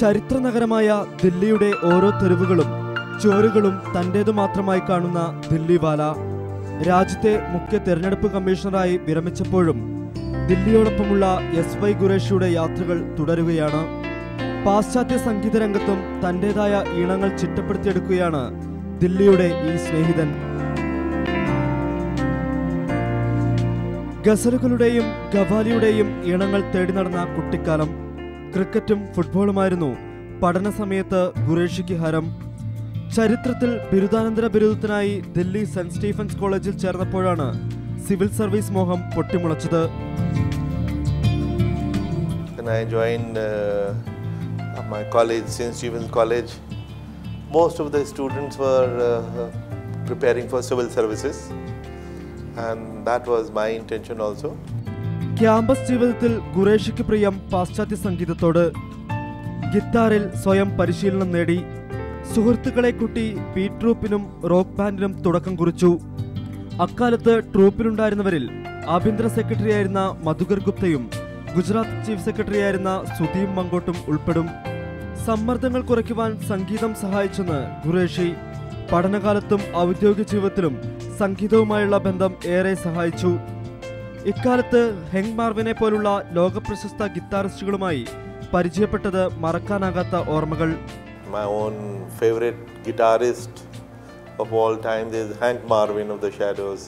ചരിത്ര നഗരമായ ദില്ലിയുടെ ഓരോ തെരുവുകളും ചുവരുകളും തന്റേതു മാത്രമായി കാണുന്ന ദില്ലിവാല രാജ്യത്തെ മുഖ്യ തെരഞ്ഞെടുപ്പ് കമ്മീഷണറായി വിരമിച്ചപ്പോഴും ദില്ലിയോടൊപ്പമുള്ള SY ഖുറേഷിയുടെ യാത്രകൾ തുടരുകയാണ്. പാശ്ചാത്യ സംഗീത രംഗത്തും തന്റേതായ ഈണങ്ങൾ ചിട്ടപ്പെടുത്തിയെടുക്കുകയാണ് ദില്ലിയുടെ ഈ സ്നേഹിതൻ. ഗസലുകളുടെയും ഖവാലിയുടെയും ഈണങ്ങൾ തേടി നടന്ന കുട്ടിക്കാലം. ക്രിക്കറ്റും ഫുട്ബോളുമായിരുന്നു പഠന സമയത്ത് ഖുറേഷിക്ക് ഹരം. ചരിത്രത്തിൽ ബിരുദാനന്തര ബിരുദത്തിനായി ദില്ലി സെന്റ് സ്റ്റീഫൻസ് കോളേജിൽ ചേർന്നപ്പോഴാണ് സിവിൽ സർവീസ് മോഹം പൊട്ടിമുളച്ചത്. I joined my college, St. Stephen's College. Most of the students were preparing for civil services, and that was my intention also. Campus ജീവിതത്തിൽ ഖുറേഷിക്ക് പ്രിയം പാശ്ചാത്യ സംഗീതത്തോട്. ഗിത്താറിൽ സ്വയം പരിശീലനം നേടി. സുഹൃത്തുക്കളെ കൂട്ടി ബീറ്റ് ട്രൂപ്പിനും റോക്ക് ബാൻഡിനും തുടക്കം കുറിച്ചു. അക്കാലത്ത് ട്രൂപ്പിലുണ്ടായിരുന്നവരിൽ ആഭ്യന്തര സെക്രട്ടറിയായിരുന്ന മധുകർ ഗുപ്തയും ഗുജറാത്ത് ചീഫ് സെക്രട്ടറിയായിരുന്ന സുധീം മങ്കോട്ടും ഉൾപ്പെടും. സമ്മർദ്ദങ്ങൾ കുറയ്ക്കുവാൻ സംഗീതം സഹായിച്ചെന്ന് ഖുറേഷി. പഠനകാലത്തും ഔദ്യോഗിക ജീവിതത്തിലും സംഗീതവുമായുള്ള ബന്ധം ഏറെ സഹായിച്ചു. ഇക്കാലത്ത് ഹെങ് മാർവിനെ പോലുള്ള ലോകപ്രശസ്ത ഗിത്താറിസ്റ്റുകളുമായി പരിചയപ്പെട്ടത് മറക്കാനാകാത്ത ഓർമ്മകൾ. My own favorite guitarist of all time is Hank Marvin of the Shadows,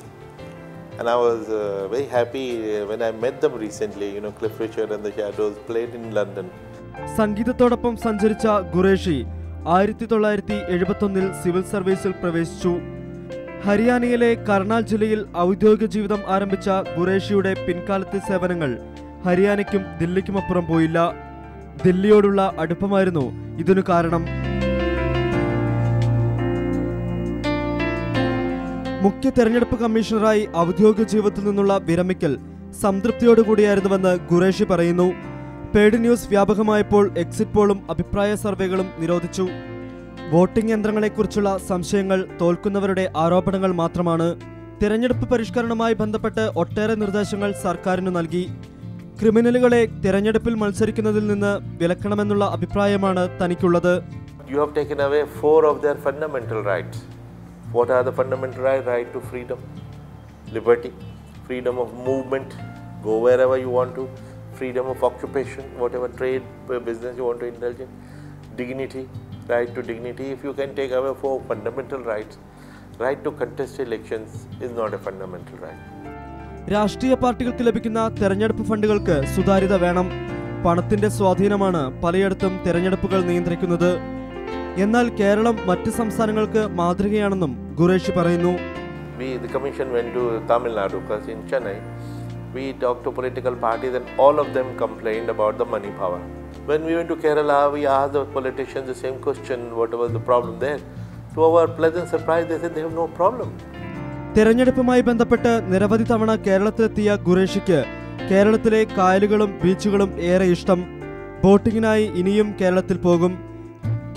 and I was very happy when I met them recently. Cliff Richard and the Shadows played in London. സംഗീതത്തോടൊപ്പം സഞ്ചരിച്ച Qureshi 1971 civil സർവീസിൽ പ്രവേശിച്ചു. ഹരിയാനയിലെ കർണാൽ ജില്ലയിൽ ഔദ്യോഗിക ജീവിതം ആരംഭിച്ച ഖുറേഷിയുടെ പിൻകാലത്തെ സേവനങ്ങൾ ഹരിയാനയ്ക്കും ദില്ലിക്കുമപ്പുറം പോയില്ല. ദില്ലിയോടുള്ള അടുപ്പമായിരുന്നു ഇതിനു കാരണം. മുഖ്യ തെരഞ്ഞെടുപ്പ് കമ്മീഷണറായി ഔദ്യോഗിക ജീവിതത്തിൽ നിന്നുള്ള വിരമിക്കൽ സംതൃപ്തിയോടുകൂടിയായിരുന്നുവെന്ന് ഖുറേഷി പറയുന്നു. പെയ്ഡ് ന്യൂസ് വ്യാപകമായപ്പോൾ എക്സിറ്റ് പോളും അഭിപ്രായ സർവേകളും നിരോധിച്ചു. വോട്ടിംഗ് യന്ത്രങ്ങളെക്കുറിച്ചുള്ള സംശയങ്ങൾ തോൽക്കുന്നവരുടെ ആരോപണങ്ങൾ മാത്രമാണ്. തിരഞ്ഞെടുപ്പ് പരിഷ്കരണവുമായി ബന്ധപ്പെട്ട് ഒട്ടേറെ നിർദ്ദേശങ്ങൾ സർക്കാരിനു നൽകി. ക്രിമിനലുകളെ തിരഞ്ഞെടുപ്പിൽ മത്സരിക്കുന്നതിൽ നിന്ന് വിലക്കണമെന്നുള്ള അഭിപ്രായമാണ് തനിക്കുള്ളത്. You have taken away 4 of their fundamental rights. What are the fundamental rights? Right to freedom, liberty, freedom of movement, go wherever you want to, freedom of occupation, whatever trade, business you want to indulge in, dignity, right to dignity. If you can take away 4 fundamental rights, right to contest elections is not a fundamental right. രാഷ്ട്രീയ പാർട്ടികൾക്ക് ലഭിക്കുന്ന തെരഞ്ഞെടുപ്പ് ഫണ്ടുകൾക്ക് സുതാര്യത വേണം. പണത്തിന്റെ സ്വാധീനമാണ് പലയിടത്തും തെരഞ്ഞെടുപ്പുകൾ നിയന്ത്രിക്കുന്നത്. എന്നാൽ കേരളം മറ്റ് സംസ്ഥാനങ്ങൾക്ക് മാതൃകയാണെന്നും ഖുറേഷി പറയുന്നു. The commission went to Tamil Nadu, because in Chennai we talked to political parties and all of them complained about the money power. When we went to Kerala, we asked the politicians the same question, what was the problem there? To our pleasant surprise, they said they have no problem. തെരഞ്ഞെടുപ്പുമായി ബന്ധപ്പെട്ട് നിരവധി തവണ കേരളത്തിലെത്തിയ ഖുറേഷിക്ക് കേരളത്തിലെ കായലുകളും ബീച്ചുകളും ഏറെ ഇഷ്ടം. ബോട്ടിങ്ങിനായി ഇനിയും കേരളത്തിൽ പോകും.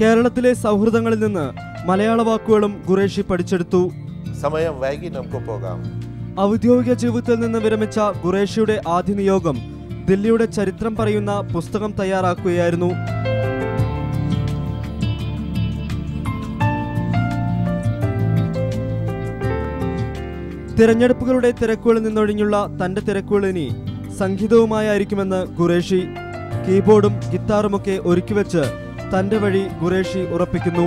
കേരളത്തിലെ സൗഹൃദങ്ങളിൽ നിന്ന് മലയാള വാക്കുകളും ഖുറേഷി പഠിച്ചെടുത്തു. സമയം വൈകി നമുക്ക് പോകാം. ഔദ്യോഗിക ജീവിതത്തിൽ നിന്ന് വിരമിച്ച ഖുറേഷിയുടെ ആദ്യ നിയോഗം ദില്ലിയുടെ ചരിത്രം പറയുന്ന പുസ്തകം തയ്യാറാക്കുകയായിരുന്നു. തിരഞ്ഞെടുപ്പുകളുടെ തിരക്കുകളിൽ നിന്നൊഴിഞ്ഞുള്ള തന്റെ തിരക്കുകൾ ഇനി സംഗീതവുമായിരിക്കുമെന്ന് ഖുറേഷി. കീബോർഡും ഗിത്താറുമൊക്കെ ഒരുക്കിവെച്ച് തന്റെ വഴി ഖുറേഷി ഉറപ്പിക്കുന്നു.